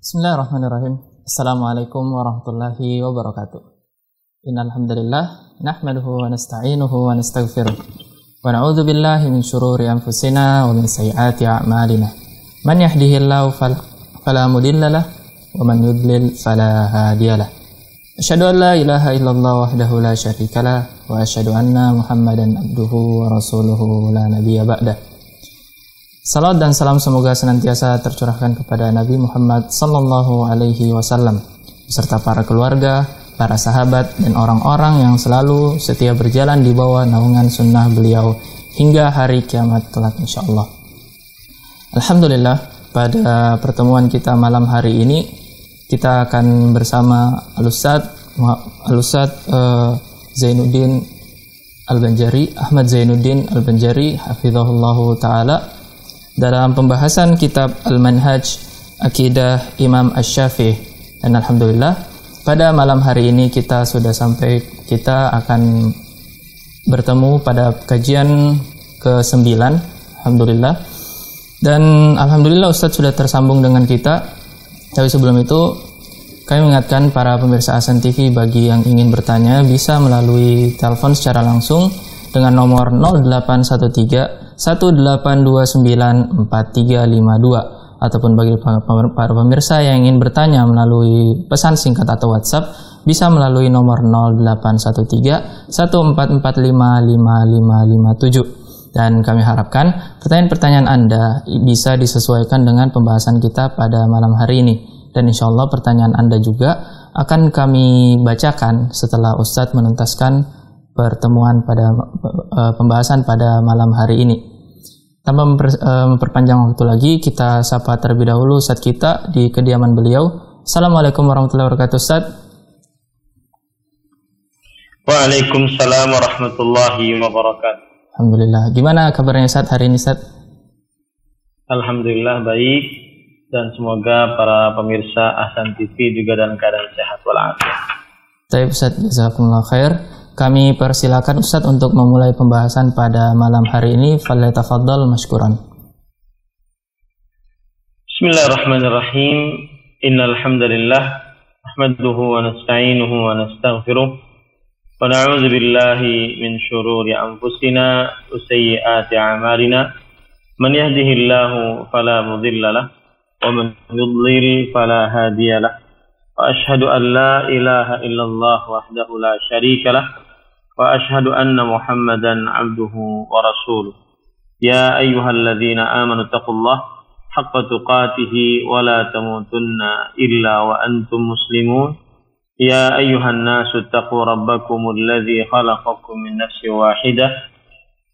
Bismillahirrahmanirrahim. Assalamualaikum warahmatullahi wabarakatuh. Innal hamdalillah nahmaduhu wa nasta'inuhu wa nastaghfiruh wa na'udzu billahi min shururi anfusina wa min sayyiati a'malina. Man yahdihillahu fala mudilla lahu wa man yudlil fala hadiyalah. Asyhadu an la ilaha illallah wahdahu la syarikalah wa asyhadu anna Muhammadan abduhu wa rasuluhu la nabiyya ba'dah. Salam dan salam semoga senantiasa tercurahkan kepada Nabi Muhammad sallallahu alaihi wasallam beserta para keluarga, para sahabat dan orang-orang yang selalu setia berjalan di bawah naungan sunnah beliau hingga hari kiamat kelak insyaallah. Alhamdulillah, pada pertemuan kita malam hari ini kita akan bersama Al-Ustadz Zainuddin Al-Banjari, Ahmad Zainuddin Al-Banjari hafizahullahu ta'ala dalam pembahasan kitab Al-Manhaj Akidah Imam Asy-Syafi'i. Dan alhamdulillah pada malam hari ini kita akan bertemu pada kajian ke-9 alhamdulillah. Dan alhamdulillah Ustadz sudah tersambung dengan kita. Tapi sebelum itu kami mengingatkan para pemirsa Ahsan TV bagi yang ingin bertanya bisa melalui telepon secara langsung dengan nomor 0813-1829-4352 ataupun bagi para pemirsa yang ingin bertanya melalui pesan singkat atau WhatsApp bisa melalui nomor 0813-1445-5557. Dan kami harapkan pertanyaan-pertanyaan Anda bisa disesuaikan dengan pembahasan kita pada malam hari ini. Dan insya Allah pertanyaan Anda juga akan kami bacakan setelah Ustadz menuntaskan pertemuan pada pembahasan pada malam hari ini. Tanpa memperpanjang waktu lagi, kita sapa terlebih dahulu Ustadz kita di kediaman beliau. Assalamualaikum warahmatullahi wabarakatuh, Ustadz. Waalaikumsalam warahmatullahi wabarakatuh. Alhamdulillah. Gimana kabarnya Ustadz hari ini, Ustadz? Alhamdulillah baik, dan semoga para pemirsa Ahsan TV juga dalam keadaan sehat walafiat. Baik Ustadz, jazakumullah khair. Kami persilakan Ustadz untuk memulai pembahasan pada malam hari ini. Falyatafaddal mashkuran. Bismillahirrahmanirrahim. Innal hamdalillah nahmaduhu wa nasta'inuhu wa nastaghfiruh wa na'udzu billahi min shururi anfusina wa sayyiati a'malina. Man yahdihillahu fala mudilla lahu wa man yudlil fala hadiya lahu. Wa ashhadu an la ilaha illallah wahdahu la syarika lahu wa ashhadu anna Muhammadan abduhu wa rasuluh. Ya ayyuhalladzina amanu taqullaha haqqa tuqatih wa la tamutunna illa wa antum muslimun. Ya ayyuhan nasu taqu rabbakumul ladzi khalaqakum min nafsin wahidah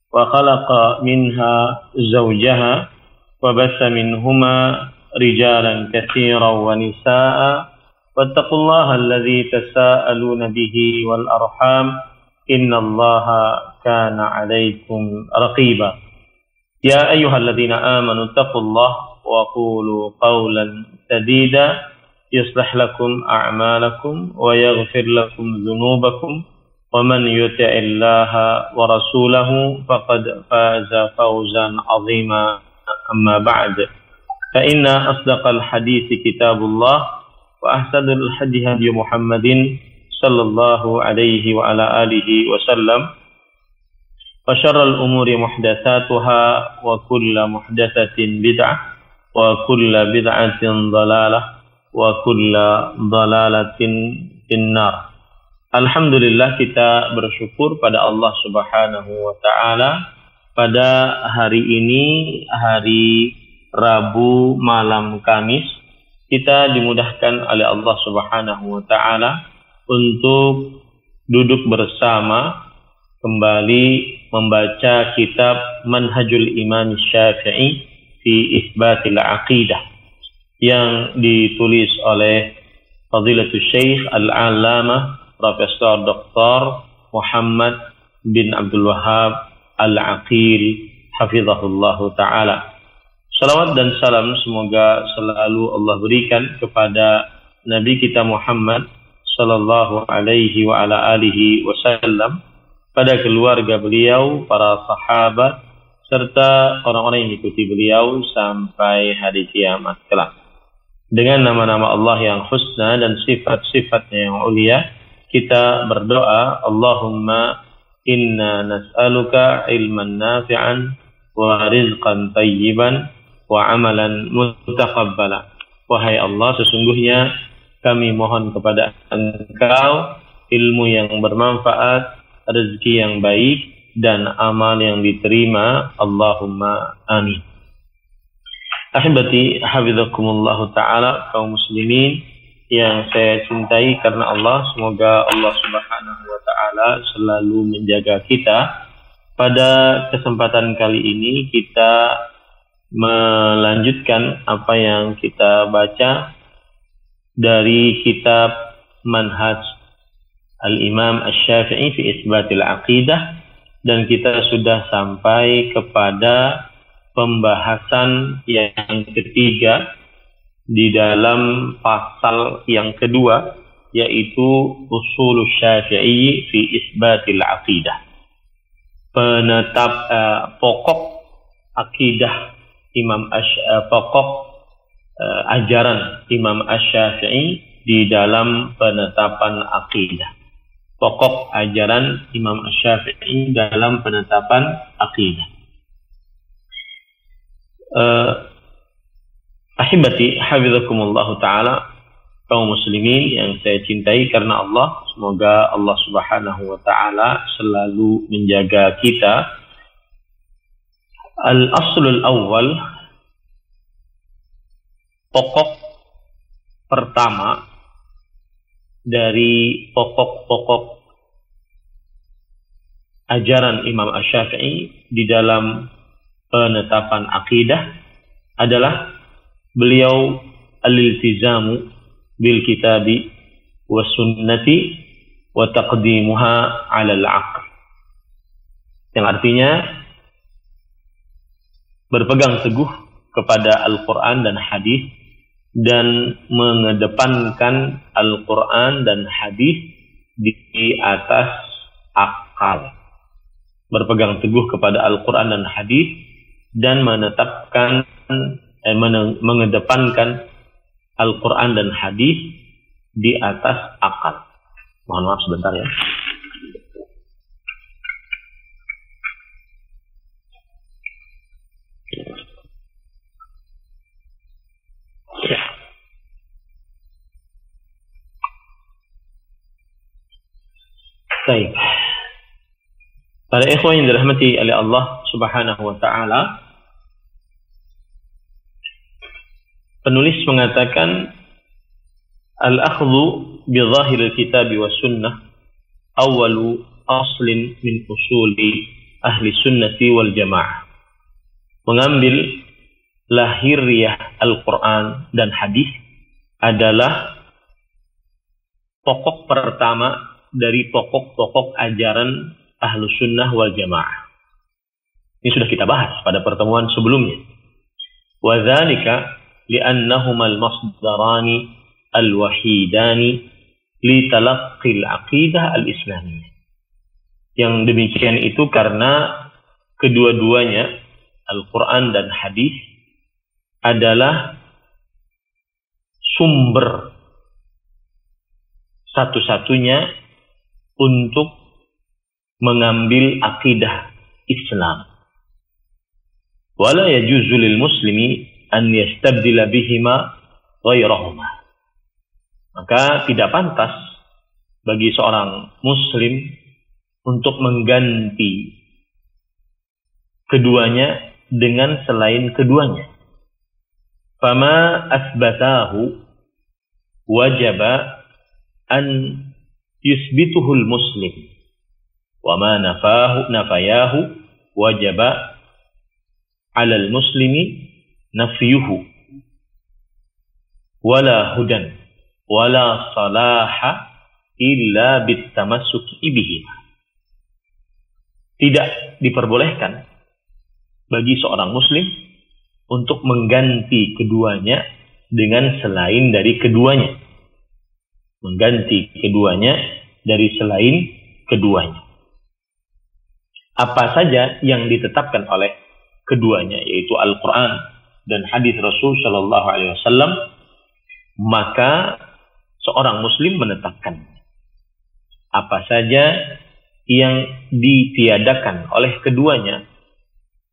wa khalaqa minha zawjaha wa bassa minhuma rijalan katsiran wa nisaa'a wattaqullaha alladzi tasaaluna bihi wal arham innallaha kana 'alaikum raqiba. Ya ayyuhalladzina amanu taqullaha wa qulu qawlan sadida yuslih lakum a'malakum wa yaghfir lakum dhunubakum wa man yuti'illaha wa rasulahu faqad faza fawzan 'azima. Amma ba'd, fa inna asdaqal hadithi kitabullah wa ahsanul hadi hadi Muhammadin sallallahu alaihi wa ala alihi wa sallam wa syarrul umuri muhdatsatuha wa kullu muhdatsatin bid'ah wa kullu bid'atin dhalalah wa kullu dhalalatin finnar. Alhamdulillah, kita bersyukur pada Allah Subhanahu wa taala pada hari ini, hari Rabu malam Kamis, kita dimudahkan oleh Allah Subhanahu wa taala untuk duduk bersama kembali membaca kitab Manhajul Imam Syafi'i fi Itsbatil Aqidah yang ditulis oleh Fadilatul Syekh Al-Allamah Profesor Dr. Muhammad bin Abdul Wahhab Al-Aqil hafizahullahu taala. Salawat dan salam semoga selalu Allah berikan kepada Nabi kita Muhammad sallallahu alaihi wa ala alihi wasallam, pada keluarga beliau, para sahabat, serta orang-orang yang mengikuti beliau sampai hari kiamat kelak. Dengan nama-nama Allah yang husna dan sifat-sifatnya yang ulia, kita berdoa, Allahumma inna nas'aluka ilman nafi'an wa rizqan tayyiban wa amalan mutaqabbala. Wahai Allah, sesungguhnya kami mohon kepada Engkau ilmu yang bermanfaat, rezeki yang baik, dan amal yang diterima. Allahumma amin. Ahibati hafizakumullah ta'ala, kaum muslimin yang saya cintai karena Allah, semoga Allah subhanahu wa ta'ala selalu menjaga kita. Pada kesempatan kali ini kita melanjutkan apa yang kita baca dari kitab Manhaj Al-Imam Asy-Syafi'i fi Isbatil Aqidah, dan kita sudah sampai kepada pembahasan yang ketiga di dalam pasal yang kedua, yaitu Ushul Syafi'i fi Isbatil Aqidah. Penetap pokok akidah pokok ajaran Imam Asy-Syafi'i di dalam penetapan akidah. Pokok ajaran Imam Asy-Syafi'i dalam penetapan akidah. Ahibati hafizakumullah ta'ala, kaum muslimin yang saya cintai karena Allah, semoga Allah subhanahu wa ta'ala selalu menjaga kita. Al-aslul awal, pokok pertama dari pokok-pokok ajaran Imam Asy-Syafi'i di dalam penetapan akidah adalah beliau al-iltizamu bil kitabi wa sunnati wa taqdimuha 'ala al-'aql. Yang artinya berpegang teguh kepada Al-Qur'an dan hadis dan mengedepankan Al-Qur'an dan hadis di atas akal. Berpegang teguh kepada Al-Qur'an dan hadis dan mengedepankan Al-Quran dan hadis di atas akal. Mohon maaf sebentar ya. Baik. Para ikhwan yang dirahmati oleh Allah Subhanahu wa ta'ala, penulis mengatakan al-akhdhu bi dhahiril kitab wa sunnah awwalu aslin min usuli ahli sunnati wal jamaah. Mengambil lahiriah Al-Quran dan hadis adalah pokok pertama dari pokok-pokok ajaran ahlu sunnah wal jamaah. Ini sudah kita bahas pada pertemuan sebelumnya. Wa dzalika li'annahuma al-masdarani al-wahidani li talaqqi al-aqidah al-islamiyah. Yang demikian itu karena kedua-duanya, Al-Quran dan hadis, adalah sumber satu-satunya untuk mengambil akidah Islam. Wala yajuzu lil muslimi an yastabdila bihima ghairahuma. Maka tidak pantas bagi seorang muslim untuk mengganti keduanya dengan selain keduanya. Fama asbatahu wajaba an yusbituhul muslim, wa ma nafayahu wajaba 'alal muslimi nafyuhu, wala hudan wala salaha illa bitamassuki bihi. Tidak diperbolehkan bagi seorang muslim untuk mengganti keduanya dengan selain dari keduanya. Mengganti keduanya dari selain keduanya. Apa saja yang ditetapkan oleh keduanya, yaitu Al-Quran dan hadis Rasul Shallallahu Alaihi Wasallam, maka seorang muslim menetapkan apa saja yang ditiadakan oleh keduanya,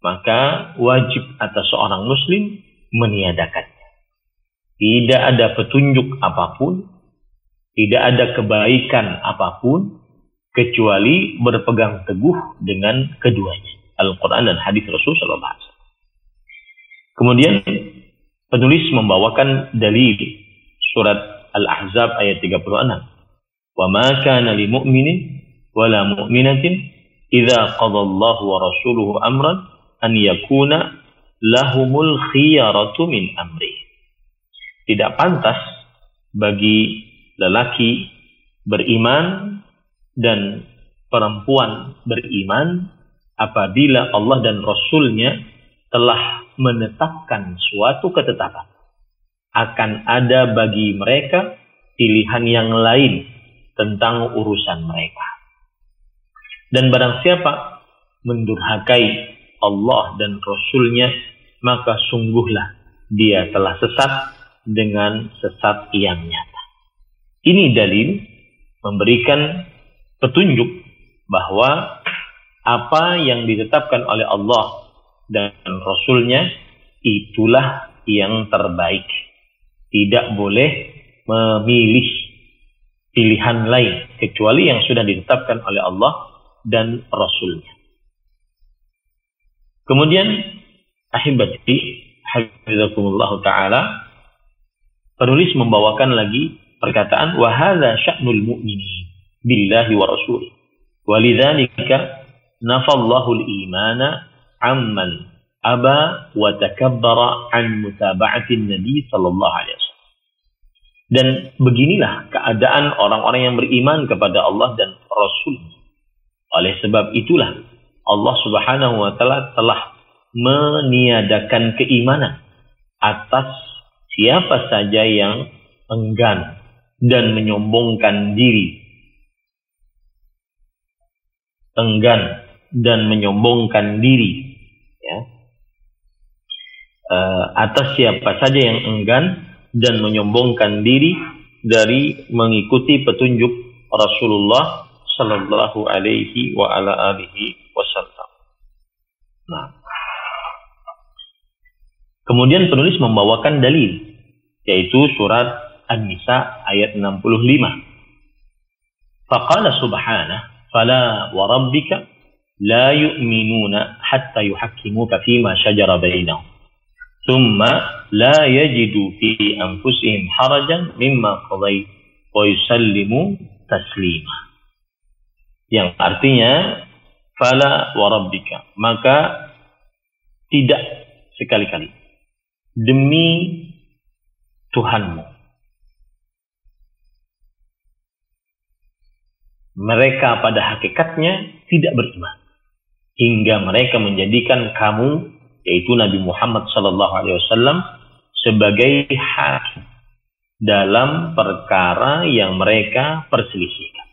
maka wajib atas seorang muslim meniadakannya. Tidak ada petunjuk apapun, tidak ada kebaikan apapun, kecuali berpegang teguh dengan keduanya, Al-Quran dan hadis Rasul sallallahu alaihi wasallam. Kemudian penulis membawakan dalil surat Al-Ahzab ayat 36. Wa ma kana lil mu'minin wala mu'minatin idza qadallahu wa rasuluhu amran an yakuna lahumul khiyaratu min amri. Tidak pantas bagi lelaki beriman dan perempuan beriman apabila Allah dan Rasul-Nya telah menetapkan suatu ketetapan, akan ada bagi mereka pilihan yang lain tentang urusan mereka. Dan barang siapa mendurhakai Allah dan Rasul-Nya, maka sungguhlah dia telah sesat dengan sesat yang nyata. Ini dalil memberikan petunjuk bahwa apa yang ditetapkan oleh Allah dan Rasul-Nya itulah yang terbaik. Tidak boleh memilih pilihan lain kecuali yang sudah ditetapkan oleh Allah dan Rasul-Nya. Kemudian ahibati hafizakumullah ta'ala, penulis membawakan lagi perkataan wa hadza sya'nul mu'minin billahi wa rasulih walidzalika nafallahu al-imana amman aba wa takabbara an mutaba'atin nabi sallallahu alaihi wasallam. Dan beginilah keadaan orang-orang yang beriman kepada Allah dan Rasul. Oleh sebab itulah Allah Subhanahu wa taala telah meniadakan keimanan atas siapa saja yang enggan dan menyombongkan diri. Enggan dan menyombongkan diri, ya. Atas siapa saja yang enggan dan menyombongkan diri dari mengikuti petunjuk Rasulullah sallallahu alaihi wa ala alihi wasallam. Nah, kemudian penulis membawakan dalil, yaitu surat An-Nisa ayat 65. Faqala subhanahu fala wa rabbika la yu'minuna hatta yuhakkimuka fima shajara bainahum thumma la yajidu fi anfusihim harajan mimma qadait wa yusallimu taslima. Yang artinya fala wa rabbika, maka tidak sekali-kali demi Tuhanmu mereka pada hakikatnya tidak beriman hingga mereka menjadikan kamu, yaitu Nabi Muhammad sallallahu alaihi wasallam, sebagai hakim dalam perkara yang mereka perselisihkan.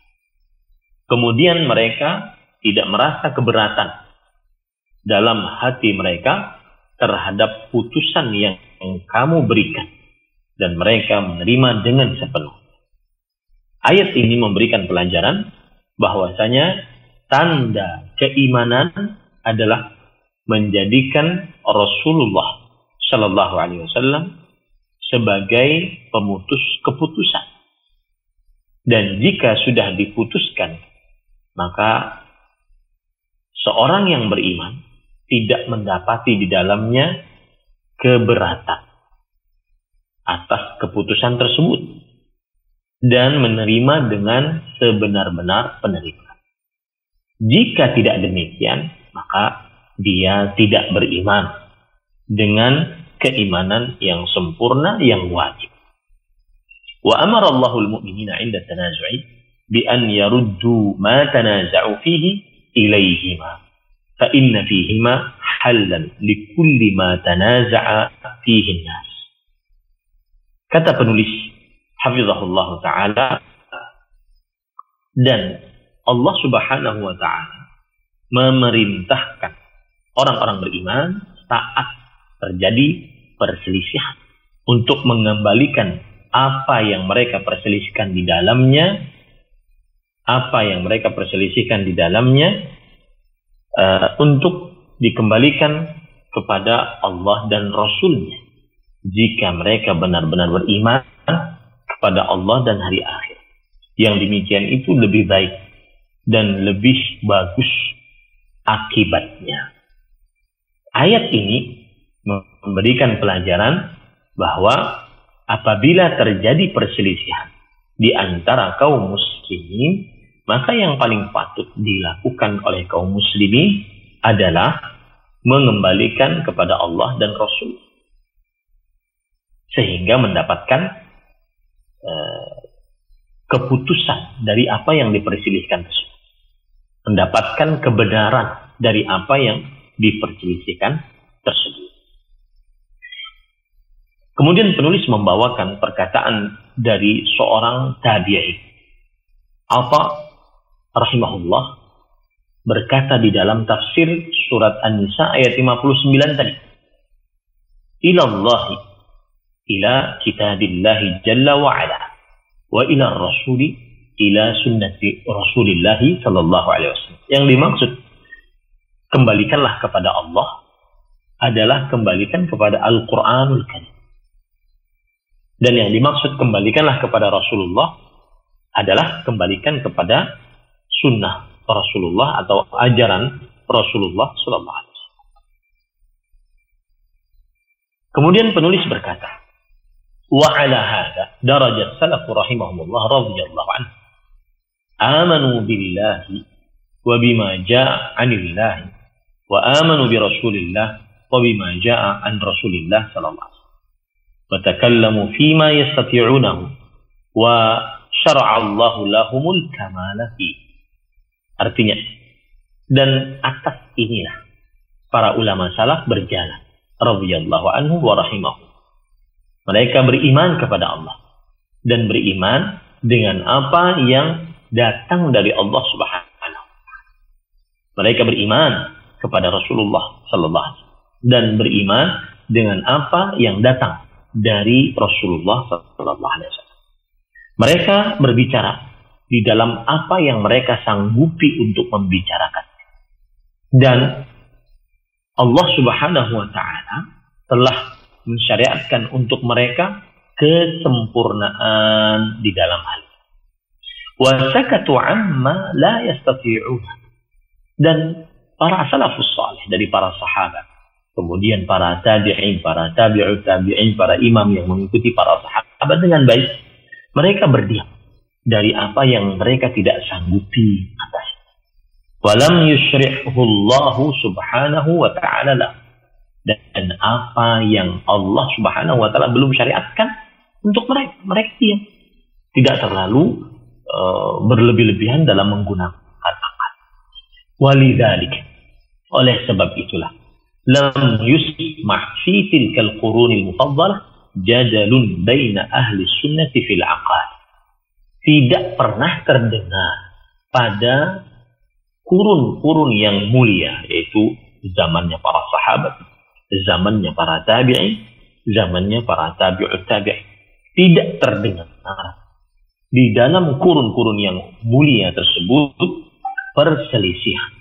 Kemudian mereka tidak merasa keberatan dalam hati mereka terhadap putusan yang kamu berikan, dan mereka menerima dengan sepenuhnya. Ayat ini memberikan pelajaran bahwasanya tanda keimanan adalah menjadikan Rasulullah Shallallahu Alaihi Wasallam sebagai pemutus keputusan. Dan jika sudah diputuskan, maka seorang yang beriman tidak mendapati di dalamnya keberatan atas keputusan tersebut dan menerima dengan sebenar-benar penerimaan. Jika tidak demikian, maka dia tidak beriman dengan keimanan yang sempurna yang wajib. Wa amara Allahul mu'minina 'inda tanazu'i bi an yaruddu ma tanaza'u fihi ilayhima fa inna fihima hallan likulli ma tanaza'a fihi an-nas. Kata penulis hafizahullah ta'ala, dan Allah Subhanahu wa ta'ala memerintahkan orang-orang beriman saat terjadi perselisihan untuk mengembalikan apa yang mereka perselisihkan di dalamnya, untuk dikembalikan kepada Allah dan Rasul-Nya jika mereka benar-benar beriman kepada Allah dan hari akhir. Yang demikian itu lebih baik dan lebih bagus akibatnya. Ayat ini memberikan pelajaran bahwa apabila terjadi perselisihan di antara kaum muslimin, maka yang paling patut dilakukan oleh kaum muslimin adalah mengembalikan kepada Allah dan Rasul, sehingga mendapatkan keputusan dari apa yang diperselisihkan tersebut, mendapatkan kebenaran dari apa yang diperselisihkan tersebut. Kemudian penulis membawakan perkataan dari seorang tabi'i, Atha rahimahullah, berkata di dalam tafsir surat An-Nisa ayat 59 tadi, ilallahi ila kitabillahi jalla wa ala wa ila rasuli ila sunnati rasulillahi sallallahu alaihi wasallam. Yang dimaksud kembalikanlah kepada Allah adalah kembalikan kepada Al-Quranul Karim. Dan yang dimaksud kembalikanlah kepada Rasulullah adalah kembalikan kepada sunnah Rasulullah atau ajaran Rasulullah sallallahu alaihi wasallam. Kemudian penulis berkata, wa ala hadza darajat salaf rahimahumullah radhiyallahu anhu amanu billahi wa bima jaa 'anillahi wa amanu bi rasulillah wa bima jaa 'an rasulillah sallallahu alaihi wasallam wa takallamu fima yastati'unahu wa syara'a Allahu lahumul kamala fi. Artinya, dan atas inilah para ulama salaf berjalan radhiyallahu anhu wa rahimahu. Mereka beriman kepada Allah dan beriman dengan apa yang datang dari Allah Subhanahu wa taala. Mereka beriman kepada Rasulullah sallallahu alaihi wasallam dan beriman dengan apa yang datang dari Rasulullah sallallahu alaihi wasallam. Mereka berbicara di dalam apa yang mereka sanggupi untuk membicarakan. Dan Allah Subhanahu wa taala telah mensyariatkan untuk mereka kesempurnaan di dalam hal ini. Wa sakatu amma la yastati'un. Dan para salafus salih dari para sahabat, kemudian para tabi'in, para tabi'ut tabi'in, para imam yang mengikuti para sahabat dengan baik, mereka berdiam dari apa yang mereka tidak sanggupi atas. Walam yusyri'hu Allahu subhanahu wa ta'ala lah. Dan apa yang Allah Subhanahu wa taala belum syariatkan untuk mereka diam. Tidak terlalu berlebih-lebihan dalam menggunakan akal. Walidzalik, oleh sebab itulah, lam yusma' fi tilkal qurunil mufaddalah jadalun baina ahli sunnati fil aqal. Tidak pernah terdengar pada kurun-kurun yang mulia, yaitu zamannya para sahabat, zamannya para tabi'in, zamannya para tabi'ut tabi'in. Tidak terdengar di dalam kurun-kurun yang mulia tersebut perselisihan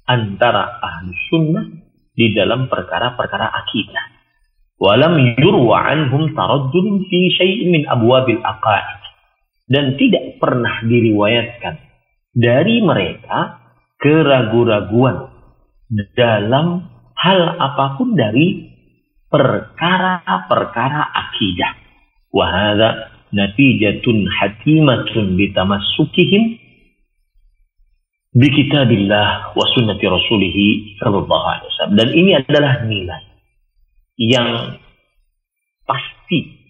antara ahli sunnah di dalam perkara-perkara akidah. Walam yurwa anhum taraddudun fi syai'in min abwabil aqaid. Dan tidak pernah diriwayatkan dari mereka keraguan-raguan dalam hal apapun dari perkara-perkara akidah. Wa hadza natijatun hatimatun bitamassukihim bi kitabillah wa sunnati rasulih sallallahu alaihi wasallam. Dan ini adalah nilai yang pasti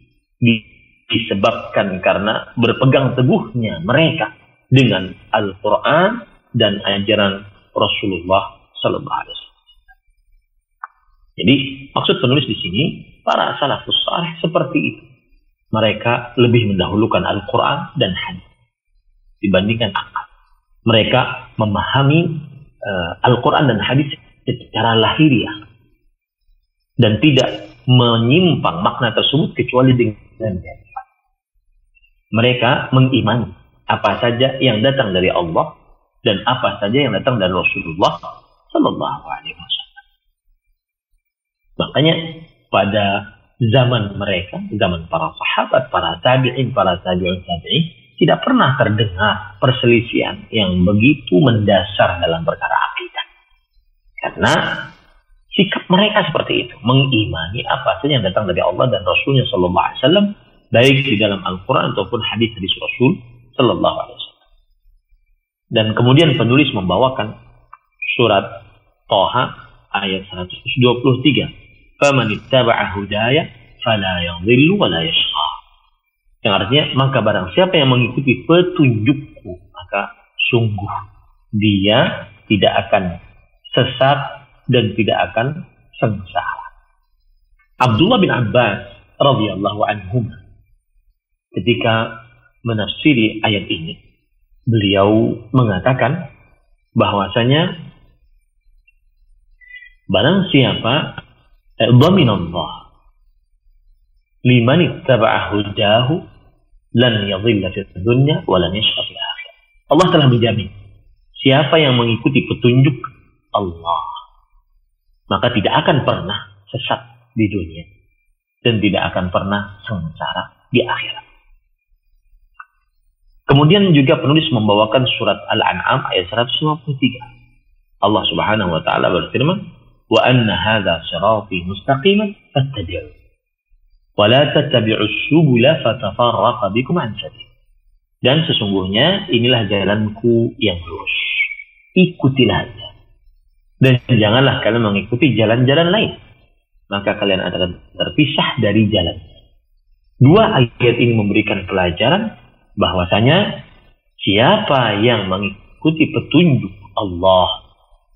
disebabkan karena berpegang teguhnya mereka dengan Al-Quran dan ajaran Rasulullah sallallahu alaihi wasallam. Jadi maksud penulis di sini, para salafus saleh seperti itu. Mereka lebih mendahulukan Al-Quran dan hadis dibandingkan akal. Mereka memahami Al-Quran dan hadis secara lahiriah dan tidak menyimpang makna tersebut kecuali dengan keyakinan. Mereka mengimani apa saja yang datang dari Allah dan apa saja yang datang dari Rasulullah Sallallahu Alaihi Wasallam. Makanya pada zaman mereka, zaman para sahabat, para tabi'in, para tabi'un tabi'in, tidak pernah terdengar perselisihan yang begitu mendasar dalam perkara akidah. Karena sikap mereka seperti itu, mengimani apa saja yang datang dari Allah dan Rasulnya Sallallahu Alaihi Wasallam, baik di dalam Al-Quran ataupun hadis-hadis Rasul Sallallahu Alaihi Wasallam. Dan kemudian penulis membawakan surat Thaha ayat 123. فَمَنِ اتَّبَعَ هُدَايَ فَلَا يَضِلُّ وَلَا يَشْقَى. Yang artinya, maka barang siapa yang mengikuti petunjukku, maka sungguh dia tidak akan sesat dan tidak akan sengsara. Abdullah bin Abbas radhiyallahu anhu ketika menafsiri ayat ini, beliau mengatakan bahwasanya barang siapa dhaminallah liman ittaba'a hudahu lan yadhilla fid dunya wa lan yashqa fil akhirah. Allah telah menjamin siapa yang mengikuti petunjuk Allah maka tidak akan pernah sesat di dunia dan tidak akan pernah sengsara di akhirat. Kemudian juga penulis membawakan surat Al-An'am ayat 153. Allah Subhanahu wa taala berfirman, "Wa anna hadza sirati mustaqiman fattabi'u wa la tattabi'us subula fatafarraqa bikum an sabil." Dan sesungguhnya inilah jalanku yang lurus. Ikutilah aja. Dan janganlah kalian mengikuti jalan-jalan lain. Maka kalian akan terpisah dari jalan. Dua ayat ini memberikan pelajaran bahwasanya siapa yang mengikuti petunjuk Allah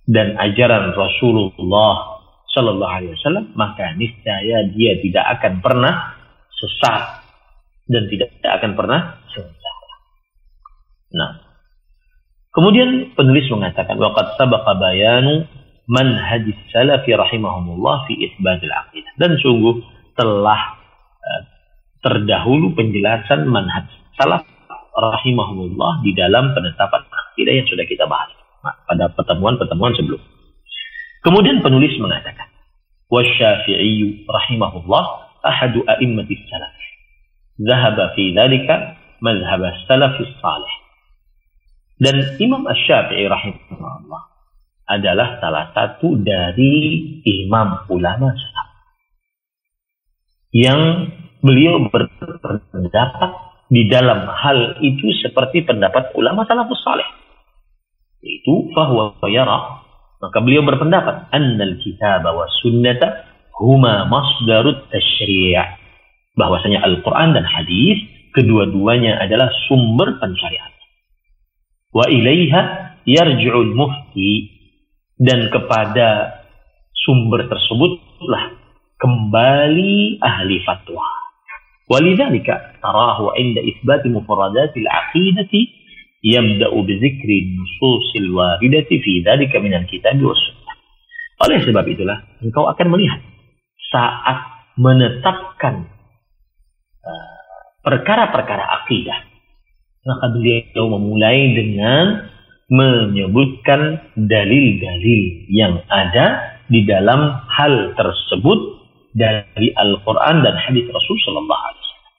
dan ajaran Rasulullah Sallallahu Alaihi Wasallam, maka niscaya dia tidak akan pernah sesat dan tidak akan pernah sengsara. Nah, kemudian penulis mengatakan waqad sabaqa bayanu manhajis salafi rahimahumullah fi itsbatil aqidah. Dan sungguh telah terdahulu penjelasan manhaj salaf rahimahumullah di dalam penetapan akidah yang sudah kita bahas pada pertemuan-pertemuan sebelum. Kemudian penulis mengatakan, "Wasy-Syafi'i rahimahullah ahadu a'immatis salaf. Dhahaba fi dzalika madhhab as-salafis salih." Dan Imam Asy-Syafi'i rahimahullah adalah salah satu dari imam ulama salaf yang beliau berpendapat di dalam hal itu seperti pendapat ulama salafus salih. Itu fahuwa yara, maka beliau berpendapat annal kitab wa sunnata huma masdarut tasyri', bahwasanya Al-Quran dan hadis kedua-duanya adalah sumber pensyariat. Wa ilaiha yarji'ul mufti, dan kepada sumber tersebutlah kembali ahli fatwa. Walidzalika tarahu 'inda itsbati mufradatil 'aqidati yabda'u bi dzikri nususil waridati fi dzalika minal kitab was sunnah. Oleh sebab itulah engkau akan melihat saat menetapkan perkara-perkara akidah, maka beliau memulai dengan menyebutkan dalil-dalil yang ada di dalam hal tersebut dari Al-Quran dan hadis Rasul sallallahu alaihi wasallam.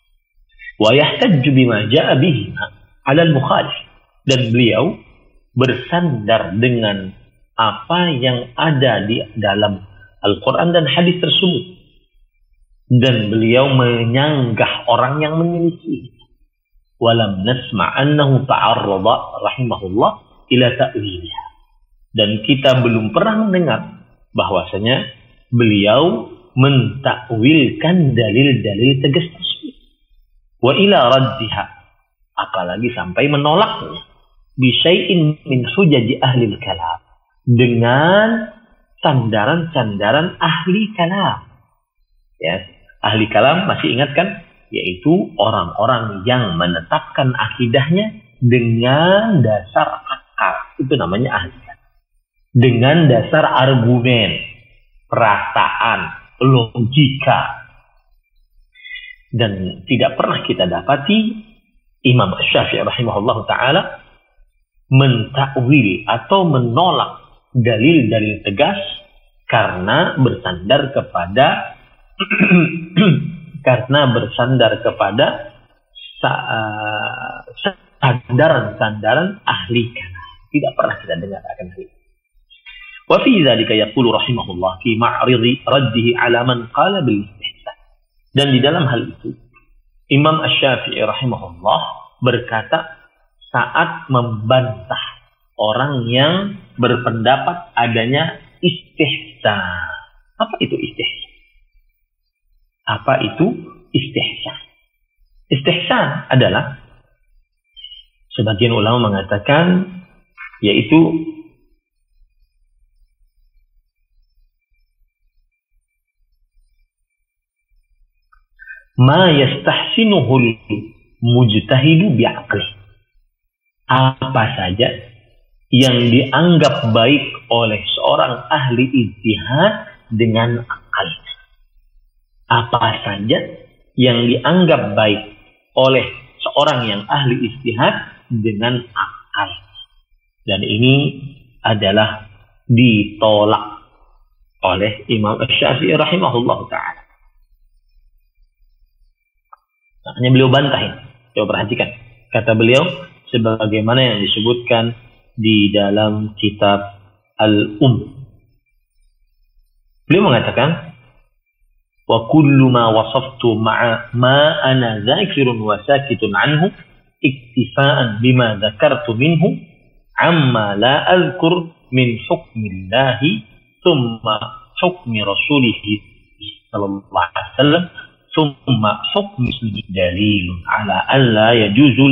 Wa yahtajju bima ja'a bihi 'ala al-mukhalif, dan beliau bersandar dengan apa yang ada di dalam Al-Quran dan hadis tersebut, dan beliau menyanggah orang yang menyelisih. Walam nasma' annahu ta'arrada rahimahullah ila ta'wilha, dan kita belum pernah mendengar bahwasanya beliau mentakwilkan dalil-dalil tegas tersebut. Wa ila raddiha, apalagi sampai menolaknya, bisyai'in min hujaji ahli kalam, dengan sandaran-sandaran ahli kalam. Ya, ahli kalam masih ingat kan? Yaitu orang-orang yang menetapkan akidahnya dengan dasar akal. Itu namanya ahli kalam. Dengan dasar argumen, perasaan, logika. Dan tidak pernah kita dapati Imam Syafi'i rahimahullah ta'ala mentakwil atau menolak dalil-dalil tegas karena bersandar kepada sandaran-sandaran ahli kalam. Tidak pernah kita dengar akan hal itu. Wa fi dzalika yaqulu rahimahullah fi ma'ridi raddihi 'ala man qala bil istihsan. Dan di dalam hal itu Imam Asy-Syafi'i rahimahullah berkata saat membantah orang yang berpendapat adanya istihsan. Apa itu istihsan? Apa itu istihsan? Istihsan adalah, sebagian ulama mengatakan, yaitu ma yastahsinuhul mujtahidu bi'aqli. Apa saja yang dianggap baik oleh seorang ahli ijtihad dengan akal. Apa saja yang dianggap baik oleh seorang yang ahli ijtihad dengan akal. Dan ini adalah ditolak oleh Imam Asy-Syafi'i rahimahullah ta'ala. Makanya beliau bantahin. Coba perhatikan. Kata beliau, sebagaimana yang disebutkan di dalam kitab Beliau mengatakan, wa kullu ma wasaftu ma'a ma ana zakirun wa sakitun anhu iktifa'an bima zakartu minhu amma la azkur min hukmillahi thumma hukmi rasulihi sallallahu alaihi wasallam thumma hukmi dalilun ala an la yajuzu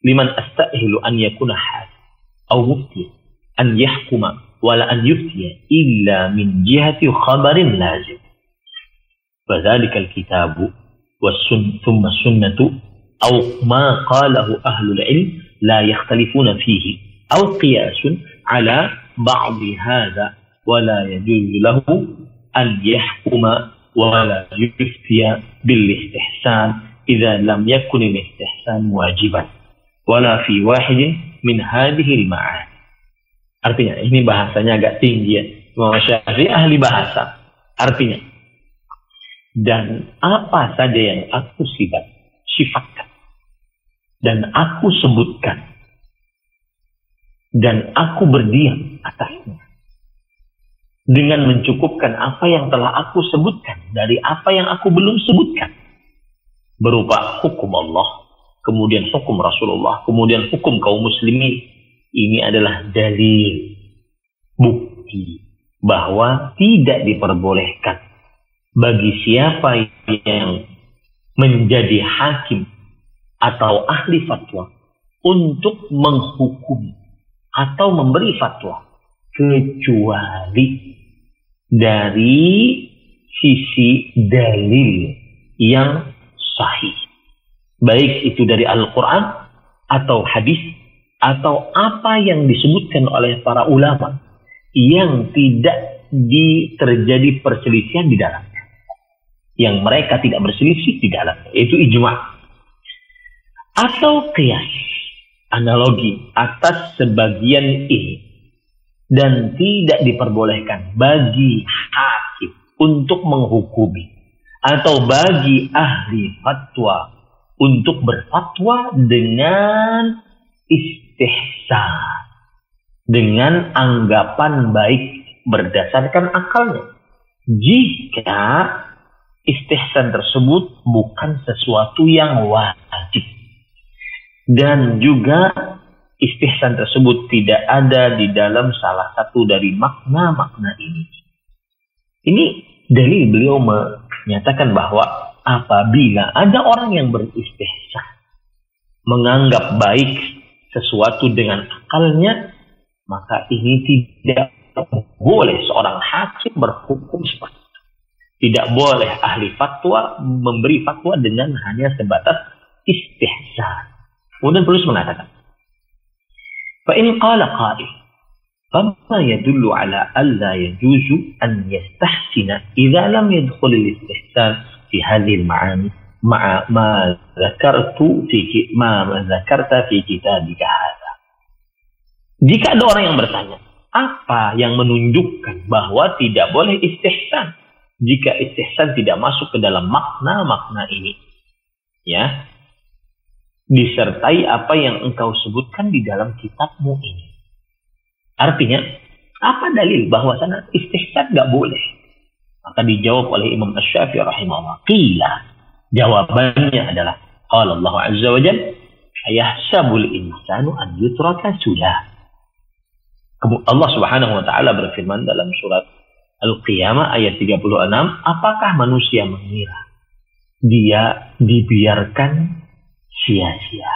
liman astahilu an yakuna had aw mufti an yahkuma wala an yuftiya illa min jihati khabarin lazim. Fadzalika al-kitabu thumma sunnatu aw ma qalahu ahlul ilm la yakhtalifuna fihi aw qiyasun ala ba'di hadha wala yajuzu lahu an yahkuma wala yuftiya bil istihsan idza lam yakun al istihsan wajiban wala fi wahidin min hadhihi al ma'ani. Artinya, ini bahasanya agak tinggi ya. Imam Syafi'i ahli bahasa. Artinya, dan apa saja yang aku sifatkan, dan aku sebutkan, dan aku berdiam atasnya, dengan mencukupkan apa yang telah aku sebutkan, dari apa yang aku belum sebutkan, berupa hukum Allah, kemudian hukum Rasulullah, kemudian hukum kaum muslimin, ini adalah dalil, bukti bahwa tidak diperbolehkan bagi siapa yang menjadi hakim atau ahli fatwa untuk menghukum atau memberi fatwa kecuali dari sisi dalil yang sahih, baik itu dari Al-Quran atau hadis atau apa yang disebutkan oleh para ulama yang tidak terjadi perselisihan di dalamnya, yang mereka tidak berselisih di dalamnya, yaitu ijma' atau qiyas, analogi atas sebagian ini, dan tidak diperbolehkan bagi hakim untuk menghukumi atau bagi ahli fatwa untuk berfatwa dengan istihsan, dengan anggapan baik berdasarkan akalnya, jika istihsan tersebut bukan sesuatu yang wajib, dan juga istihsan tersebut tidak ada di dalam salah satu dari makna-makna ini. Ini dalil beliau menyatakan bahwa apabila ada orang yang beristihsan, menganggap baik sesuatu dengan akalnya, maka ini tidak boleh seorang hakim berhukum seperti itu. Tidak boleh ahli fatwa memberi fatwa dengan hanya sebatas istihsan. Kemudian penulis mengatakan, fa in qala qa'il, فما يدل على ألا يجوز أن يستحسن إذا لم يدخل الاستحسان في هذه المعاني مع ما ذكرت في كتابك هذا. Jika ada orang yang bertanya, apa yang menunjukkan bahwa tidak boleh istihsan jika istihsan tidak masuk ke dalam makna-makna ini? Ya, disertai apa yang engkau sebutkan di dalam kitabmu ini. Artinya, apa dalil bahwasanya istihsan nggak boleh? Maka dijawab oleh Imam Asy-Syafi'i rahimahullah. Qila, jawabannya adalah qala Allah azza wa jalla ayahsabul insanu an yutraka sudah. Allah Subhanahu wa taala berfirman dalam surat Al-Qiyamah ayat 36, apakah manusia mengira dia dibiarkan sia-sia?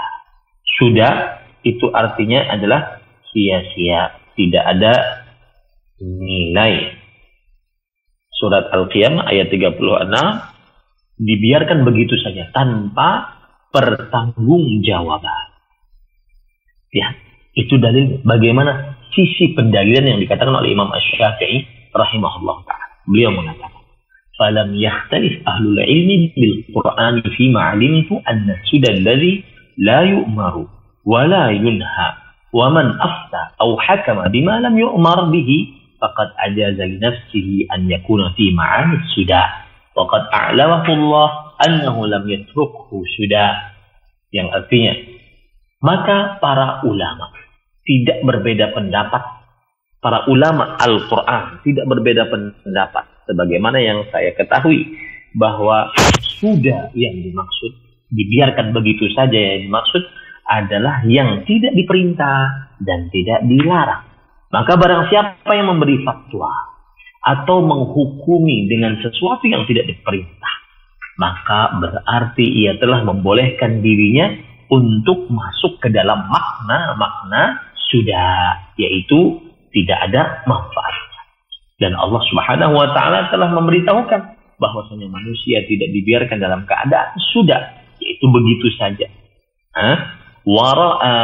Sudah itu artinya adalah sia-sia, tidak ada nilai. Surat Al-Qiyamah ayat 36, dibiarkan begitu saja tanpa pertanggungjawaban. Ya, itu dalil bagaimana sisi pendalilan yang dikatakan oleh Imam Asy-Syafi'i rahimahullah ta'ala. Beliau mengatakan, "Falam yakhtalif ahlul ilmi bil Qur'an fi ma 'alimtu anna sudal ladzi la yu'maru wa la yunha wa man afta aw hakama bima lam yu'mar bihi faqad ajaza li nafsihi an yakuna fi ma'ani sudah wa qad a'lamahu Allah annahu lam yatrukhu sudah." Yang artinya, maka para ulama tidak berbeda pendapat. Para ulama Al-Quran tidak berbeda pendapat. Sebagaimana yang saya ketahui bahwa sudah yang dimaksud, dibiarkan begitu saja yang dimaksud adalah yang tidak diperintah dan tidak dilarang. Maka barang siapa yang memberi fatwa atau menghukumi dengan sesuatu yang tidak diperintah, maka berarti ia telah membolehkan dirinya untuk masuk ke dalam makna-makna sudah, yaitu tidak ada manfaatnya. Dan Allah Subhanahu wa taala telah memberitahukan bahwasanya manusia tidak dibiarkan dalam keadaan sudah, yaitu begitu saja. Wara'a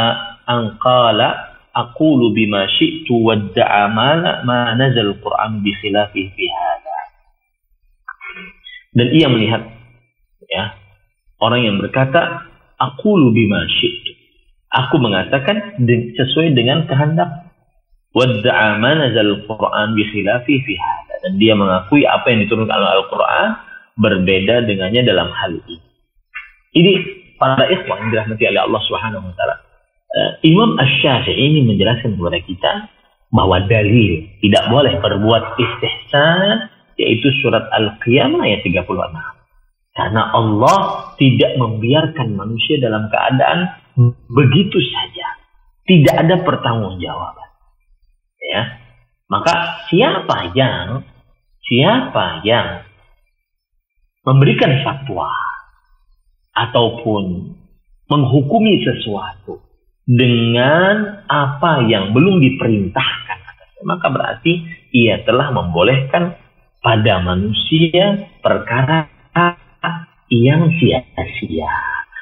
an qala aqulu bima syi'tu wadda'a ma nazal Qur'an bi khilafihi fi hadha. Dan ia melihat, ya, orang yang berkata aqulu bima syi'tu, aku mengatakan sesuai dengan kehendak. Wadda'a ma nazal Qur'an bi khilafihi fi hadha, dan dia mengakui apa yang diturunkan oleh Al-Qur'an berbeda dengannya dalam hal ini. Ini para ikhwan yang dirahmati oleh Allah Subhanahu wa taala. Imam Asy-Syafi'i ini menjelaskan kepada kita bahwa dalil tidak boleh berbuat istihsan yaitu surat Al-Qiyamah ayat 36. Karena Allah tidak membiarkan manusia dalam keadaan begitu saja. Tidak ada pertanggungjawaban. Ya. Maka siapa yang memberikan fatwa ataupun menghukumi sesuatu dengan apa yang belum diperintahkan, maka berarti ia telah membolehkan pada manusia perkara yang sia-sia.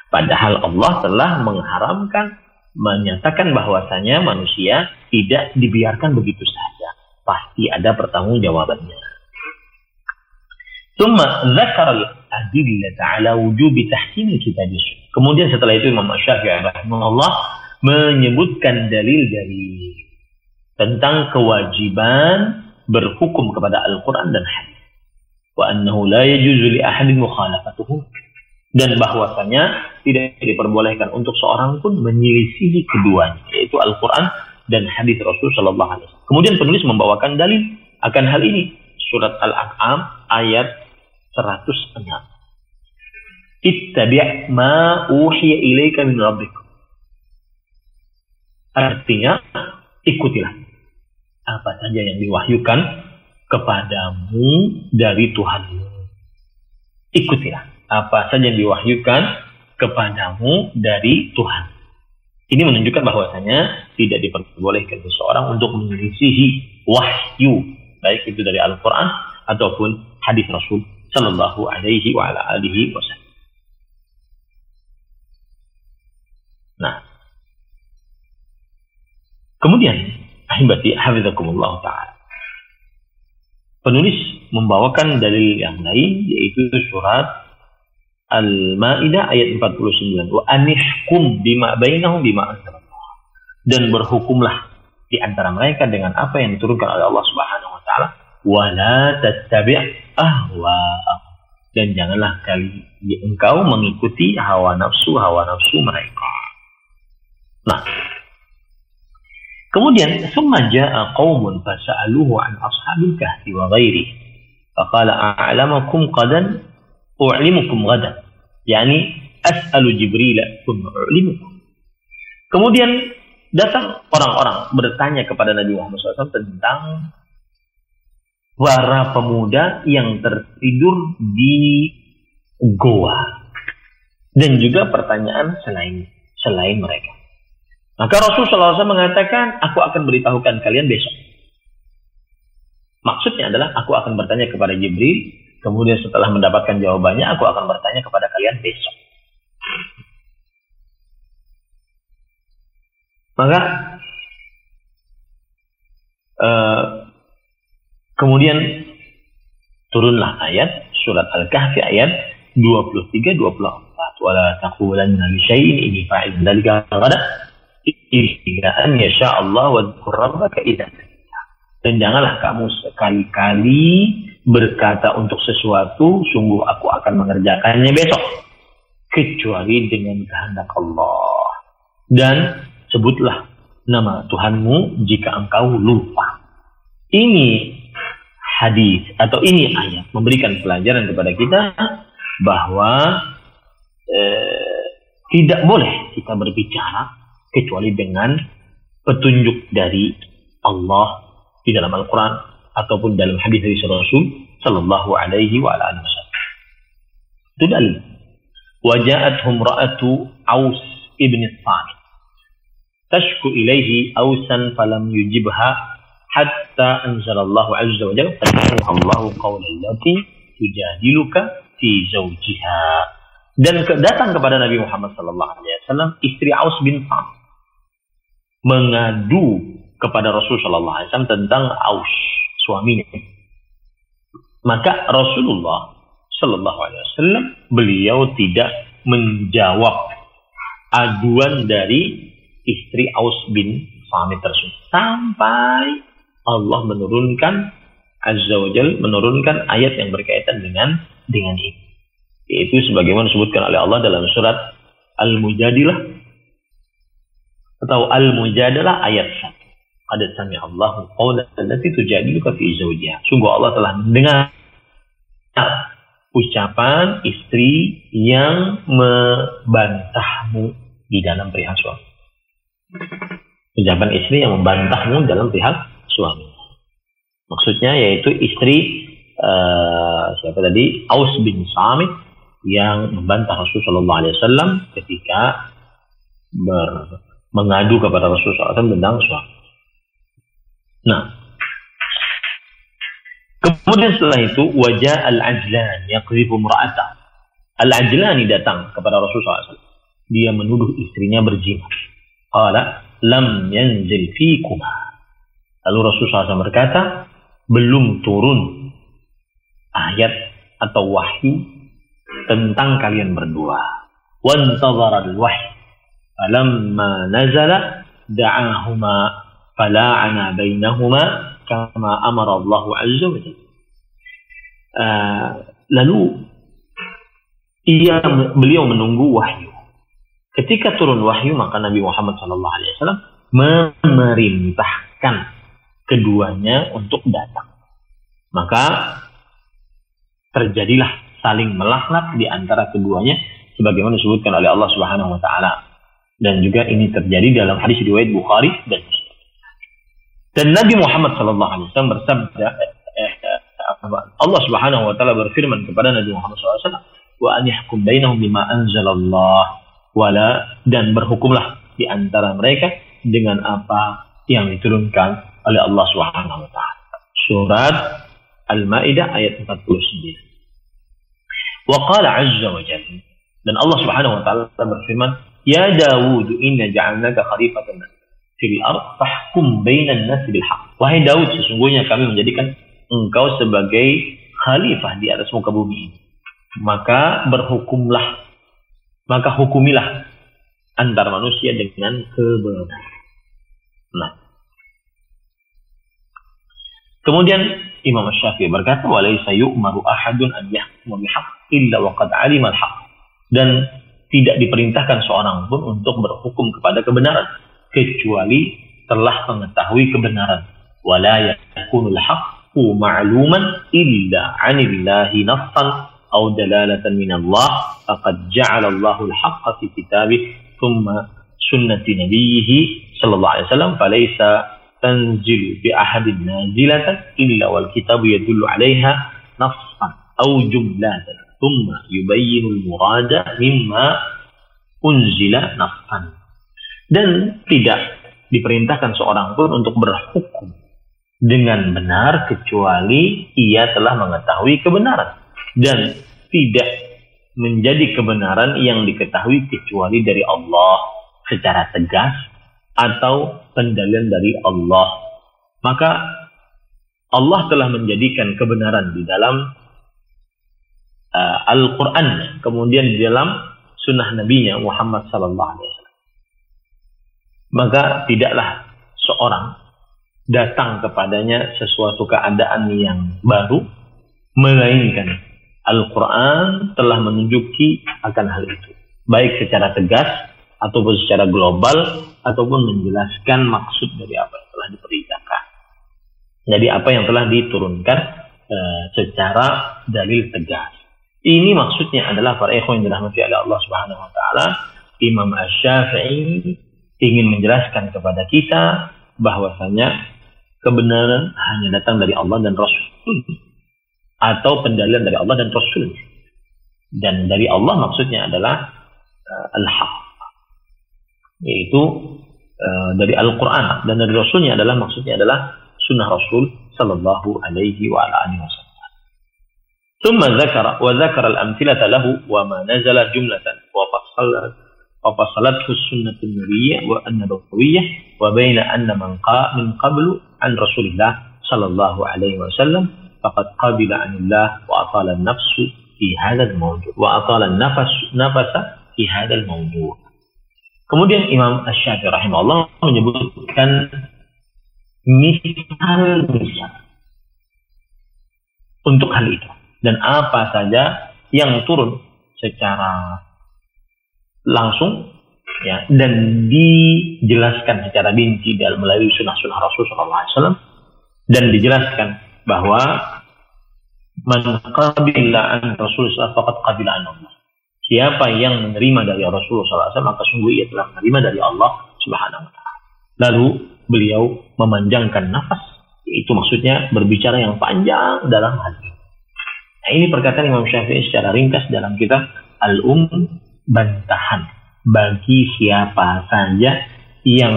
Padahal Allah telah mengharamkan, menyatakan bahwasanya manusia tidak dibiarkan begitu saja. Pasti ada pertanggungjawabannya. Tsumma dzakara al-adillata ala wujubi tahsin kitab. Kemudian setelah itu Imam Asy-Syafi'i rahimahullah menyebutkan dalil-dalil tentang kewajiban berhukum kepada Al-Quran dan hadis. Wa annahu la yajuzu li ahadin mukhalafatuhu, dan bahwasanya tidak diperbolehkan untuk seorang pun menyelisihi keduanya, yaitu Al-Quran dan hadis Rasul sallallahu alaihi wasallam. Kemudian penulis membawakan dalil akan hal ini, surat Al-An'am ayat 106. Ittabi' ma uhiya ilaika min rabbik. Artinya, ikutilah apa saja yang diwahyukan kepadamu dari Tuhanmu. Ikutilah apa saja yang diwahyukan kepadamu dari Tuhan. Ini menunjukkan bahwasanya tidak diperbolehkan seseorang untuk menyelisihi wahyu, baik itu dari Al-Quran ataupun hadis Rasul Sallallahu Alaihi Wasallam. Nah, kemudian Ahibati hafizakumullah ta'ala. Penulis membawakan dalil yang lain, yaitu surat Al-Ma'idah ayat 49. Wa anihkum bima bainahum bima anzalallah. Dan berhukumlah di antara mereka dengan apa yang diturunkan oleh Allah Subhanahu wa taala. Wa la tattabi' ahwa'ahum. Dan janganlah engkau mengikuti hawa nafsu mereka. Nah, kemudian summa jaa qaumun fasa'aluhu an ashabil kahfi wa ghairihi. Faqala a'lamakum qadan u'limukum ghadan. Yani as'alu Jibril thumma u'limukum. Kemudian datang orang-orang bertanya kepada Nabi Muhammad SAW tentang para pemuda yang tertidur di goa, dan juga pertanyaan selain mereka. Maka Rasulullah SAW mengatakan, aku akan beritahukan kalian besok. Maksudnya adalah aku akan bertanya kepada Jibril, kemudian setelah mendapatkan jawabannya, aku akan bertanya kepada kalian besok. Maka kemudian turunlah ayat surat Al-Kahfi ayat 23-24. Wala taqulanna li syai'in inni fa'il dzalika ghadan illa an yasha Allah wa dzkur rabbaka idza. Dan janganlah kamu sekali-kali berkata untuk sesuatu, sungguh aku akan mengerjakannya besok, kecuali dengan kehendak Allah. Dan sebutlah nama Tuhanmu jika engkau lupa. Ini hadis atau ini ayat memberikan pelajaran kepada kita bahwa tidak boleh kita berbicara kecuali dengan petunjuk dari Allah di dalam Al-Quran ataupun dalam hadis dari Rasul sallallahu alaihi wa alihi wasallam. Itu dalil. Waja'athum ra'atu Aus ibn Thamit tashku ilaihi Ausan falam yujibha hatta anzalallahu azza wa jalla Allahu qawlan allati tujadiluka fi zawjiha. Dan datang kepada Nabi Muhammad sallallahu alaihi wasallam istri Aus bin Thamit mengadu kepada Rasul sallallahu alaihi wasallam tentang Aus suaminya. Maka Rasulullah sallallahu alaihi wasallam beliau tidak menjawab aduan dari istri Aus bin Thamit tersebut sampai Allah menurunkan azza wa jalla menurunkan ayat yang berkaitan dengan ini, yaitu sebagaimana disebutkan oleh Allah dalam surat Al-Mujadilah atau Al-Mujadalah ayat 1. Qad sami'a Allahu qawlan allati tujadiluka fi zawjiha. Sungguh Allah telah mendengar ucapan istri yang membantahmu di dalam perihal suami. Ucapan istri yang membantahmu dalam perihal suami. Maksudnya yaitu istri siapa tadi? Aus bin Thamit yang membantah Rasulullah SAW ketika mengadu kepada Rasulullah SAW tentang suami. Nah, kemudian setelah itu wajah al-Ajlan yaqdhifu imra'atah. Al-Ajlani datang kepada Rasulullah SAW. Dia menuduh istrinya berzina. Qala lam yanzil fikuma. Lalu Rasulullah SAW berkata, belum turun ayat atau wahyu tentang kalian berdua. Wantazara al-wahyu falamma nazala da'ahuma fala'ana bainahuma kama amara Allah azza wa jalla. Lalu beliau menunggu wahyu. Ketika turun wahyu, maka Nabi Muhammad SAW memerintahkan keduanya untuk datang. Maka terjadilah saling melaknat di antara keduanya sebagaimana disebutkan oleh Allah Subhanahu wa taala. Dan juga ini terjadi dalam hadis riwayat Bukhari dan Muslim. Dan Nabi Muhammad SAW bersabda, Allah Subhanahu wa taala berfirman kepada Nabi Muhammad SAW, wa anihkum bainahum bima anzalallah wala, dan berhukumlah di antara mereka dengan apa yang diturunkan oleh Allah Subhanahu wa taala. Surat Al-Maidah ayat 49. Wa qala azza wa jalla, dan Allah Subhanahu wa taala berfirman, ya Dawud inna ja'alnaka khalifatan fil ard fahkum bainan nas bil haqq. Wahai Daud, sesungguhnya kami menjadikan engkau sebagai khalifah di atas muka bumi ini. Maka hukumilah antar manusia dengan kebenaran. Nah, kemudian Imam Syafi'i berkata, "Walaysa yu'maru ahadun an yahkuma bihaqq illa waqad 'alima al-haqq." Dan tidak diperintahkan seorang pun untuk berhukum kepada kebenaran kecuali telah mengetahui kebenaran. Wala yakunul haqqu ma'luman illa 'anillahi nassan aw dalalatan min Allah faqad ja'ala Allahu al-haqqa fi kitabih thumma sunnati nabiyhi sallallahu alaihi wasallam falaysa tanzilu bi ahadin nazilatan illa wal kitabu yadullu 'alaiha nassan aw jumlatan thumma yubayyinu al-murada mimma unzila nassan. Dan tidak diperintahkan seorang pun untuk berhukum dengan benar kecuali ia telah mengetahui kebenaran, dan tidak menjadi kebenaran yang diketahui kecuali dari Allah secara tegas atau pendalilan dari Allah. Maka Allah telah menjadikan kebenaran di dalam Al-Quran, kemudian di dalam sunnah Nabi-Nya Muhammad sallallahu alaihi wasallam. Maka tidaklah seorang datang kepadanya sesuatu keadaan yang baru, melainkan Al-Quran telah menunjuki akan hal itu, baik secara tegas ataupun secara global, ataupun menjelaskan maksud dari apa yang telah diperintahkan. Jadi apa yang telah diturunkan secara dalil tegas. Ini maksudnya adalah para ikhwan yang dirahmati oleh Allah Subhanahu wa taala, Imam Asy-Syafi'i ingin menjelaskan kepada kita bahwasanya kebenaran hanya datang dari Allah dan Rasul, atau pendalilan dari Allah dan Rasul. Dan dari Allah maksudnya adalah al-haq, yaitu dari Al-Quran, dan dari Rasulnya adalah maksudnya adalah sunnah Rasul sallallahu alaihi wa alihi wasallam. ثم ذكر الأمثلة له وما نزل جملة وفصلته السنة النبوية وبين أن من قبل عن رسول الله صلى الله عليه وسلم فقد قبل عن الله وأطال النفس في هذا الموضوع النفس في هذا الموضوع. Kemudian Imam Asy-Syafi'i rahimahullah menyebutkan misal untuk hal itu, dan apa saja yang turun secara langsung, ya, dan dijelaskan secara rinci dalam melalui sunnah-sunnah Rasul SAW, dan dijelaskan bahwa man qabila an Rasulullah faqad qabila an Allah. Siapa yang menerima dari Rasulullah SAW, maka sungguh ia telah menerima dari Allah Subhanahu wa taala. Lalu beliau memanjangkan nafas, itu maksudnya berbicara yang panjang dalam hal ini. Nah, ini perkataan Imam Syafi'i secara ringkas dalam kitab bantahan bagi siapa saja yang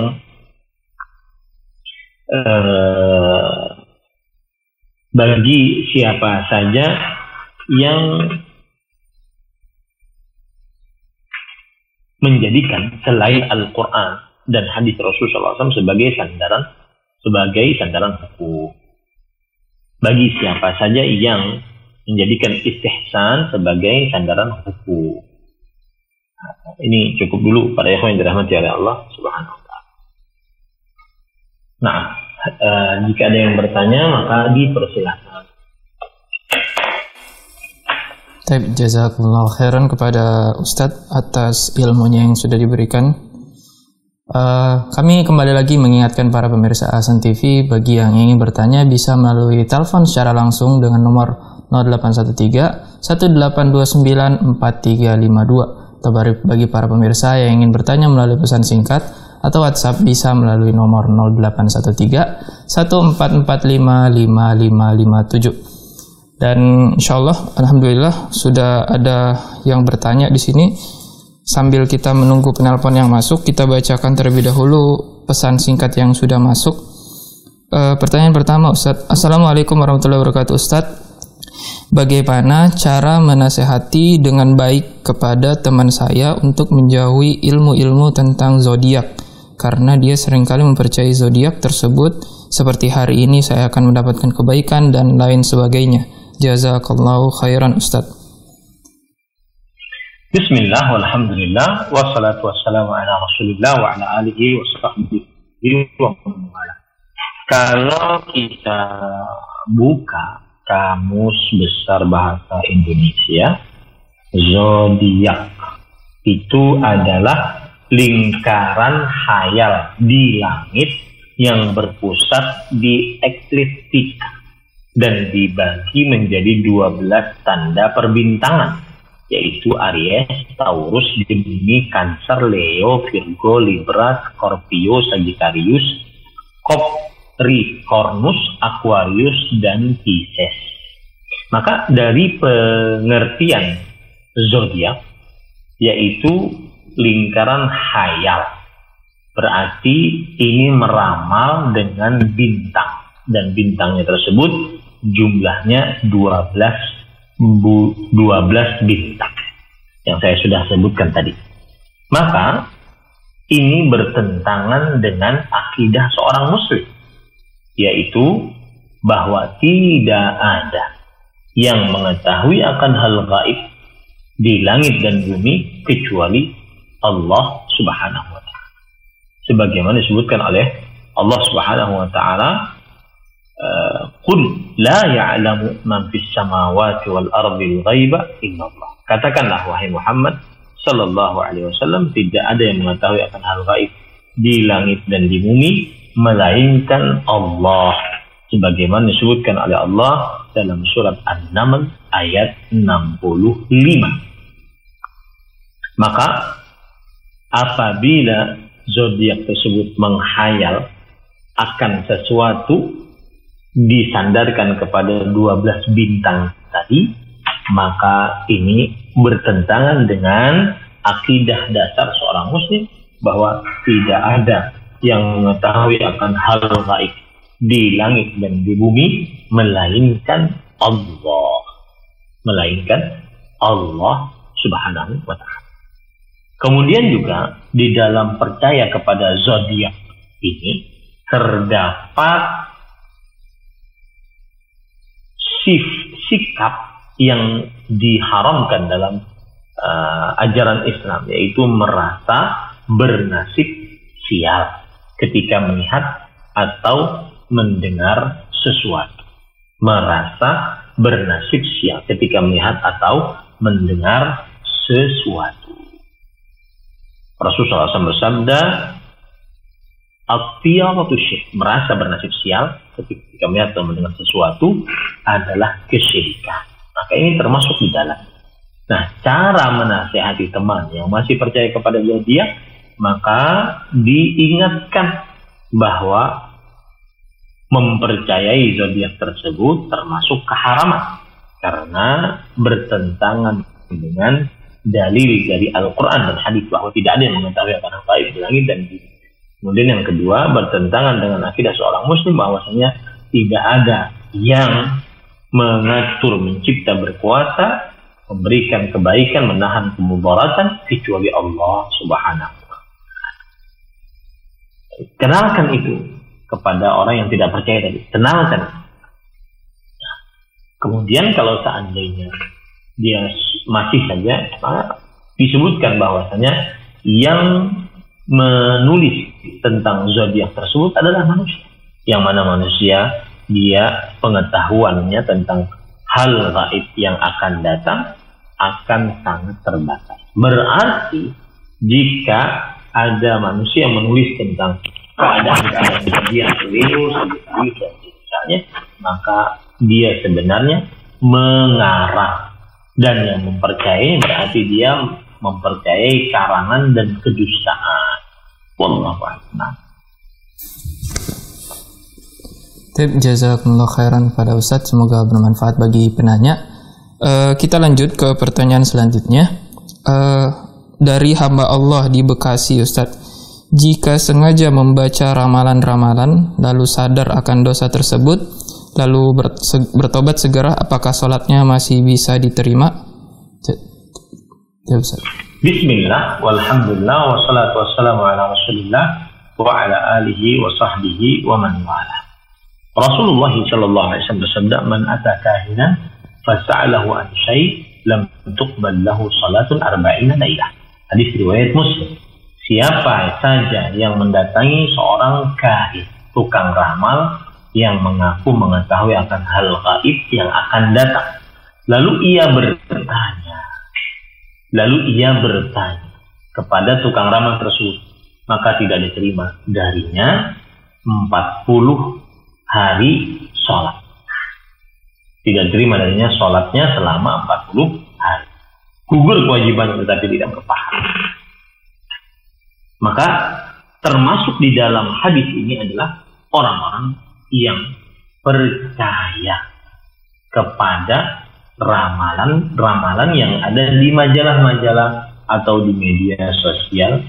menjadikan selain Al-Quran dan hadis Rasulullah SAW sebagai sandaran hukum. Bagi siapa saja yang menjadikan istihsan sebagai sandaran hukum. Nah, ini cukup dulu para ikhwan yang dirahmati oleh Allah Subhanahu wa taala. Nah, jika ada yang bertanya maka dipersilakan. Baik, jazakumullah khairan kepada Ustadz atas ilmunya yang sudah diberikan. Kami kembali lagi mengingatkan para pemirsa Ahsan TV, bagi yang ingin bertanya bisa melalui telepon secara langsung dengan nomor 0813 1829 4352, atau bagi para pemirsa yang ingin bertanya melalui pesan singkat atau WhatsApp bisa melalui nomor 0813 1445 5557. Dan insyaallah alhamdulillah sudah ada yang bertanya di sini. Sambil kita menunggu penelpon yang masuk, kita bacakan terlebih dahulu pesan singkat yang sudah masuk. Pertanyaan pertama, Ustadz. Assalamualaikum warahmatullahi wabarakatuh, Ustadz. Bagaimana cara menasehati dengan baik kepada teman saya untuk menjauhi ilmu-ilmu tentang zodiak karena dia seringkali mempercayai zodiak tersebut seperti hari ini saya akan mendapatkan kebaikan dan lain sebagainya. Jazakallahu khairan Ustaz. Bismillah, walhamdulillah, wassalatu wassalamu ala rasulillah wa ala alihi wa sahbihi wa man. Kalau kita buka Kamus Besar Bahasa Indonesia, zodiak itu adalah lingkaran khayal di langit yang berpusat di ekliptika dan dibagi menjadi 12 tanda perbintangan, yaitu Aries, Taurus, Gemini, Cancer, Leo, Virgo, Libra, Scorpio, Sagittarius, Capricornus, Aquarius, dan Pisces. Maka dari pengertian zodiak, yaitu lingkaran khayal, berarti ini meramal dengan bintang, dan bintangnya tersebut jumlahnya 12 bintang yang saya sudah sebutkan tadi. Maka ini bertentangan dengan akidah seorang muslim, yaitu bahwa tidak ada yang mengetahui akan hal gaib di langit dan bumi kecuali Allah Subhanahu wa ta'ala. Sebagaimana disebutkan oleh Allah Subhanahu wa ta'ala, qul la ya'lamu man fis samawati wal ardi al-ghaiba illallah. Katakanlah wahai Muhammad sallallahu alaihi wasallam, tidak ada yang mengetahui akan hal gaib di langit dan di bumi melainkan Allah, sebagaimana disebutkan oleh Allah dalam surat An-Naml ayat 65. Maka apabila zodiak tersebut menghayal akan sesuatu disandarkan kepada 12 bintang tadi, maka ini bertentangan dengan akidah dasar seorang muslim bahwa tidak ada yang mengetahui akan hal gaib di langit dan di bumi melainkan Allah Subhanahu wa ta'ala. Kemudian juga di dalam percaya kepada zodiak ini terdapat sikap yang diharamkan dalam ajaran Islam, yaitu merasa bernasib sial ketika melihat atau mendengar sesuatu. Merasa bernasib sial ketika melihat atau mendengar sesuatu. Rasulullah SAW bersabda, at-tiyaratu syirk, merasa bernasib sial ketika melihat atau mendengar sesuatu adalah kesyirikan. Maka ini termasuk di dalam. Nah, cara menasihati teman yang masih percaya kepada zodiak, maka diingatkan bahwa mempercayai zodiak tersebut termasuk keharaman karena bertentangan dengan dalil dari Al-Quran dan hadis bahwa tidak ada yang mengetahui akan hal gaib di langit dan di bumi. Kemudian yang kedua, bertentangan dengan akidah seorang muslim bahwasanya tidak ada yang mengatur, mencipta, berkuasa, memberikan kebaikan, menahan kemudaratan kecuali Allah Subhanahu wa ta'ala. Kenalkan itu kepada orang yang tidak percaya tadi. Kenalkan. Kemudian kalau seandainya dia masih saja, maka disebutkan bahwasanya yang menulis tentang zodiak tersebut adalah manusia. Yang mana manusia dia pengetahuannya tentang hal gaib yang akan datang akan sangat terbatas. Berarti jika ada manusia yang menulis tentang keadaan dia keliru misalnya, maka dia sebenarnya mengarang, dan yang mempercayai berarti dia mempercayai karangan dan kedustaan. Wallahu a'lam. Jazakumullah khairan pada Ustadz, semoga bermanfaat bagi penanya. Kita lanjut ke pertanyaan selanjutnya. Dari hamba Allah di Bekasi, Ustadz, jika sengaja membaca ramalan-ramalan lalu sadar akan dosa tersebut, lalu bertobat segera, apakah sholatnya masih bisa diterima? Ya, Ustaz. Bismillah, walhamdulillah, wassalatu wassalamu ala rasulillah wa ala alihi wa sahbihi wa man wala. Rasulullah sallallahu alaihi wasallam bersabda, "Man ata kahinan fas'alahu an syai' lam tuqbal lahu salatun arba'ina lailah." Hadis riwayat Muslim. Siapa saja yang mendatangi seorang kahin, tukang ramal yang mengaku mengetahui akan hal gaib yang akan datang, lalu ia bertanya kepada tukang ramal tersebut, maka tidak diterima darinya 40 hari sholat. Tidak diterima darinya sholatnya selama 40 hari. Gugur kewajibannya tetapi tidak berpahala. Maka termasuk di dalam hadis ini adalah orang-orang yang percaya kepada ramalan-ramalan yang ada di majalah-majalah atau di media sosial.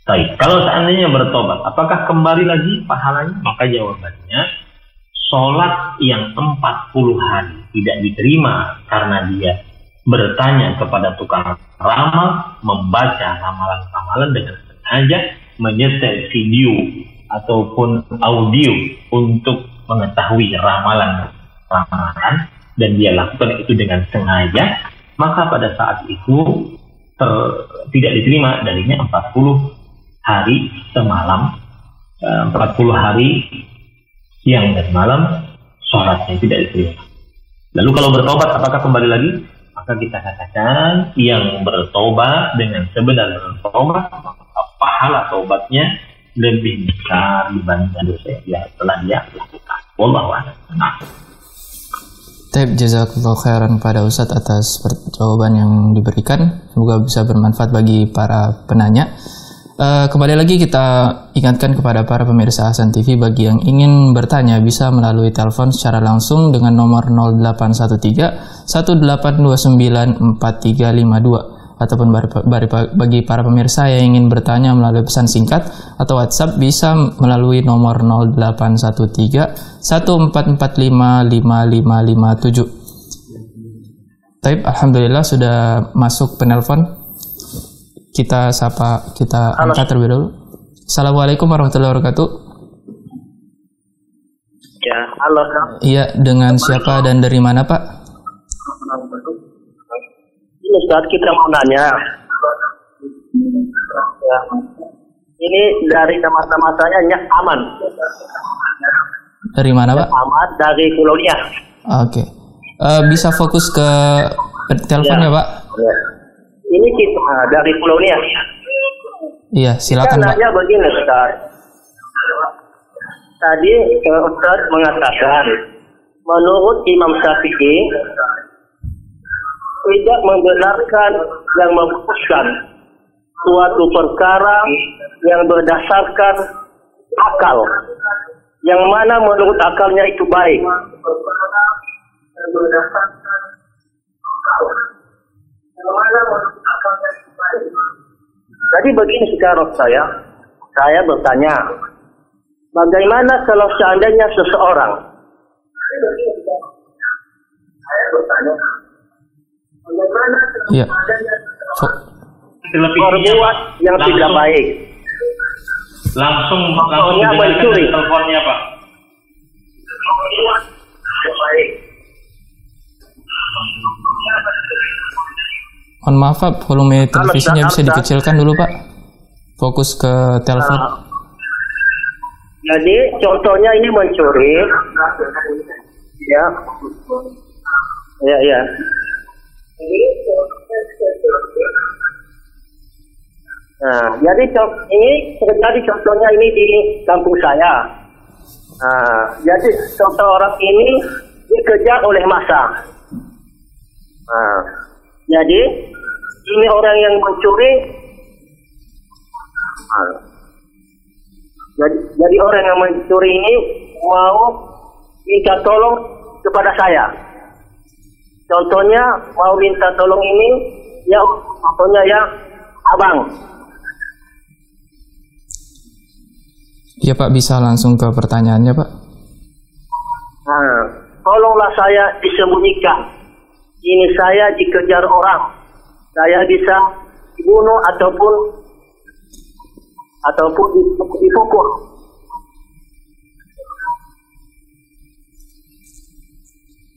Baik, kalau seandainya bertobat, apakah kembali lagi pahalanya? Maka jawabannya, sholat yang 40 hari tidak diterima karena dia bertanya kepada tukang ramal, membaca ramalan-ramalan dengan sengaja, menyetel video ataupun audio untuk mengetahui ramalan-ramalan, dan dia lakukan itu dengan sengaja, maka pada saat itu tidak diterima darinya 40 hari semalam, 40 hari siang dan malam sholatnya tidak diterima. Lalu kalau bertobat apakah kembali lagi? Maka kita katakan yang bertobat dengan sebenar-benar tobat, maka pahala tobatnya lebih besar dibandingkan dosa yang telah dia lakukan. Wallahu a'lam. Taib, jazakallahu khairan pada Ustadz atas jawaban yang diberikan. Semoga bisa bermanfaat bagi para penanya. Kembali lagi kita ingatkan kepada para pemirsa Hasan TV, bagi yang ingin bertanya bisa melalui telepon secara langsung dengan nomor 0813 1829 4352, ataupun bagi para pemirsa yang ingin bertanya melalui pesan singkat atau WhatsApp bisa melalui nomor 0813 1445 5557. Taib, alhamdulillah sudah masuk penelpon. Kita angkat terlebih dahulu. Assalamualaikum warahmatullahi wabarakatuh. Ya, halo Kak. Iya, dengan siapa dan dari mana Pak? Ini Ustaz, kita mau nanya. Ya. Ini dari nama saya Nyak Aman. Dari mana Pak? Aman dari Pulau Nia. Oke. Bisa fokus ke teleponnya Pak? Ya. Ini kita dari Pulau Nia. Iya, silakan Pak. Nanya begini Ustaz. Tadi Ustaz mengatakan menurut Imam Syafi'i tidak membenarkan yang memutuskan suatu perkara yang berdasarkan akal, yang mana menurut akalnya itu baik. Jadi begini sekarang saya bertanya, bagaimana kalau seandainya seseorang Iya. berbuat yang tidak baik, Langsung mencuri, teleponnya Pak. Mohon maaf Pak, volume televisinya bisa dikecilkan dulu Pak. Fokus ke telepon. Jadi contohnya ini mencuri, ya. Nah, jadi ini terjadi contohnya ini di kampung saya. Nah, jadi contoh orang ini dikejar oleh massa. Nah, jadi ini orang yang mencuri. Nah, jadi orang yang mencuri ini mau minta tolong kepada saya. Contohnya mau minta tolong ini, ya contohnya ya abang. Iya Pak, bisa langsung ke pertanyaannya Pak. Nah, tolonglah saya disembunyikan. Ini saya dikejar orang. Saya bisa dibunuh ataupun ataupun dipukul.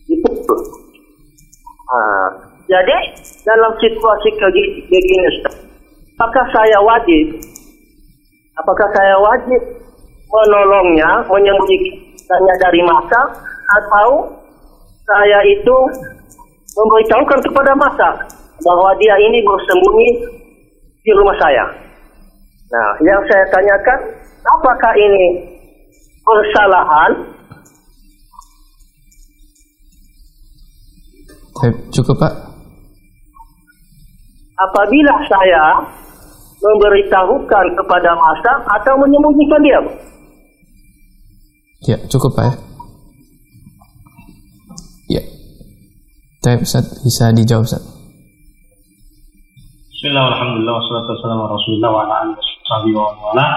Dipukul. Jadi dalam situasi begini, apakah saya wajib menolongnya, menyembunyikannya dari masa, atau saya itu memberitahukan kepada masa bahwa dia ini bersembunyi di rumah saya? Nah, yang saya tanyakan, apakah ini kesalahan? Cukup, Pak. Apabila saya memberitahukan kepada masa atau menyembunyikan dia? Ya, cukup, Pak, ya. Ya. Ustaz, bisa dijawab, Ustaz. Bismillahirrahmanirrahim. Wassalatu wassalamu ala Rasulillah wa ala alihi wasallam.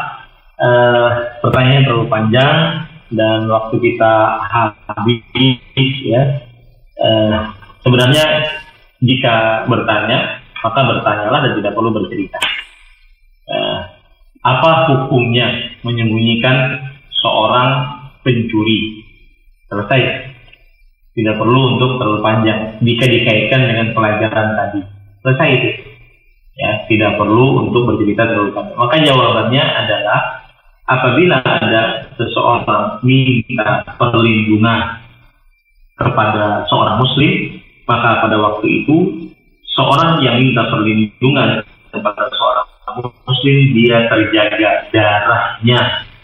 Pertanyaannya terlalu panjang dan waktu kita habis, ya. Sebenarnya jika bertanya, maka bertanyalah dan tidak perlu bercerita. Apa hukumnya menyembunyikan seorang pencuri? Selesai. Tidak perlu untuk terlalu panjang jika dikaitkan dengan pelajaran tadi. Selesai itu. Ya, tidak perlu untuk bercerita terlalu panjang. Maka jawabannya adalah apabila ada seseorang minta perlindungan kepada seorang muslim, maka pada waktu itu seorang yang minta perlindungan kepada seorang muslim, dia terjaga darahnya,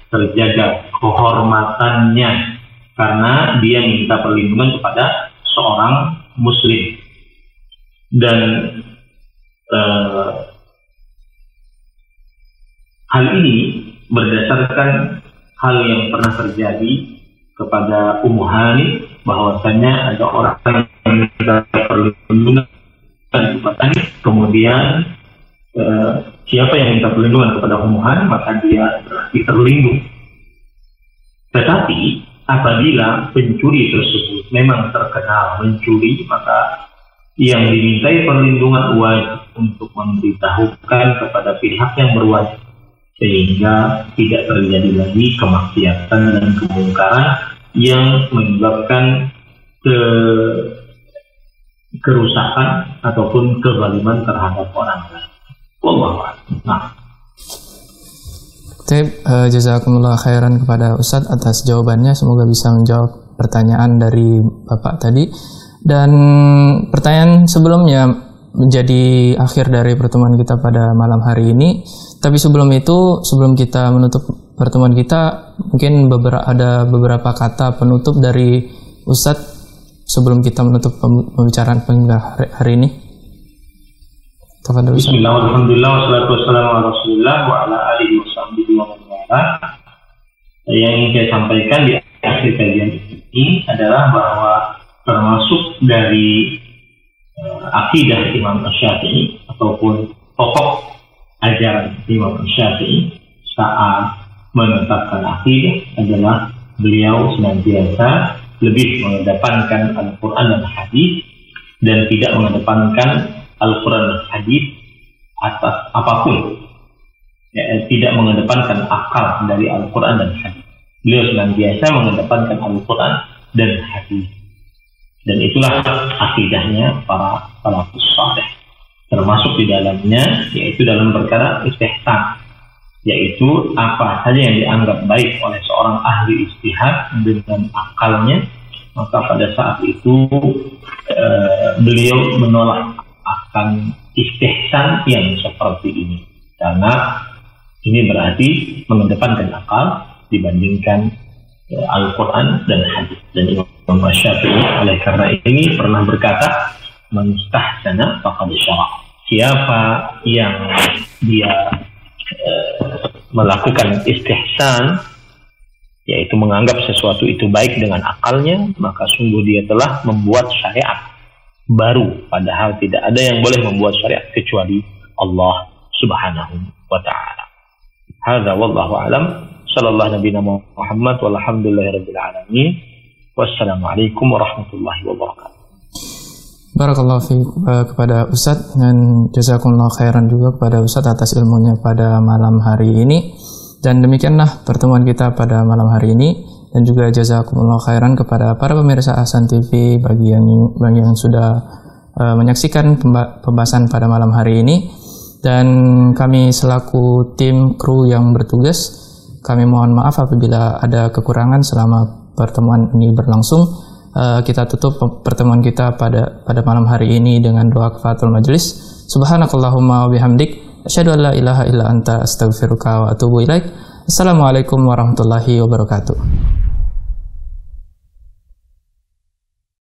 terjaga kehormatannya, karena dia minta perlindungan kepada seorang muslim. Dan hal ini berdasarkan hal yang pernah terjadi kepada Ummu Hani, bahwasanya ada orang yang minta perlindungan kepada Hani, kemudian siapa yang minta perlindungan kepada Ummu Hani, maka dia berarti terlindung. Tetapi apabila pencuri tersebut memang terkenal mencuri, maka yang dimintai perlindungan wajib untuk memberitahukan kepada pihak yang berwajib, sehingga tidak terjadi lagi kemaksiatan dan kemungkaran yang menyebabkan kerusakan ataupun kezaliman terhadap orang lain. Wallahu a'lam. Jazakumullah khairan kepada Ustadz atas jawabannya. Semoga bisa menjawab pertanyaan dari Bapak tadi. Dan pertanyaan sebelumnya menjadi akhir dari pertemuan kita pada malam hari ini. Tapi sebelum itu, sebelum kita menutup pertemuan kita, mungkin ada beberapa kata penutup dari Ustadz sebelum kita menutup pembicaraan hari ini. Bismillah, alhamdulillah, wassalatu wassalamu ala Rasulillah wa ala alihi wasahbihi wa man wala. Yang ingin saya sampaikan di akhir kajian ini adalah bahwa termasuk dari akidah Imam Syafi'i ataupun pokok ajaran Imam Syafi'i saat menetapkan akidah adalah beliau senantiasa lebih mengedepankan Al-Quran dan Hadis dan tidak mengedepankan Al-Quran dan Hadis atas apapun, ya, tidak mengedepankan akal dari Al-Quran dan Hadis. Beliau senantiasa mengedepankan Al-Quran dan Hadis. Dan itulah akidahnya para salafus saleh. Termasuk di dalamnya, yaitu dalam perkara istihsan, yaitu apa saja yang dianggap baik oleh seorang ahli ijtihad dengan akalnya, maka pada saat itu beliau menolak akan istihsan yang seperti ini, karena ini berarti mengedepankan akal dibandingkan Al-Quran dan Hadis. Dan Imam Syafi'i oleh karena ini pernah berkata, man istahsana faqad syara'. Siapa yang dia melakukan istihsan, yaitu menganggap sesuatu itu baik dengan akalnya, maka sungguh dia telah membuat syariat baru, padahal tidak ada yang boleh membuat syariat kecuali Allah Subhanahu wa ta'ala. Hadza wallahu a'lam. Sallallahu nabiyana Muhammad walhamdulillahirabbil alamin. Wassalamualaikum warahmatullahi wabarakatuh. Barakallahu fiik kepada Ustadz, dan jazakumullah khairan juga kepada Ustadz atas ilmunya pada malam hari ini. Dan demikianlah pertemuan kita pada malam hari ini, dan juga jazakumullah khairan kepada para pemirsa Ahsan TV bagi yang sudah menyaksikan pembahasan pada malam hari ini. Dan kami selaku tim kru yang bertugas, kami mohon maaf apabila ada kekurangan selama pertemuan ini berlangsung. Kita tutup pertemuan kita pada malam hari ini dengan doa kafaratul majlis. Subhanakallahumma wa bihamdik, asyhadu an la ilaha illa anta, astaghfiruka wa atubu ilaik. Assalamualaikum warahmatullahi wabarakatuh.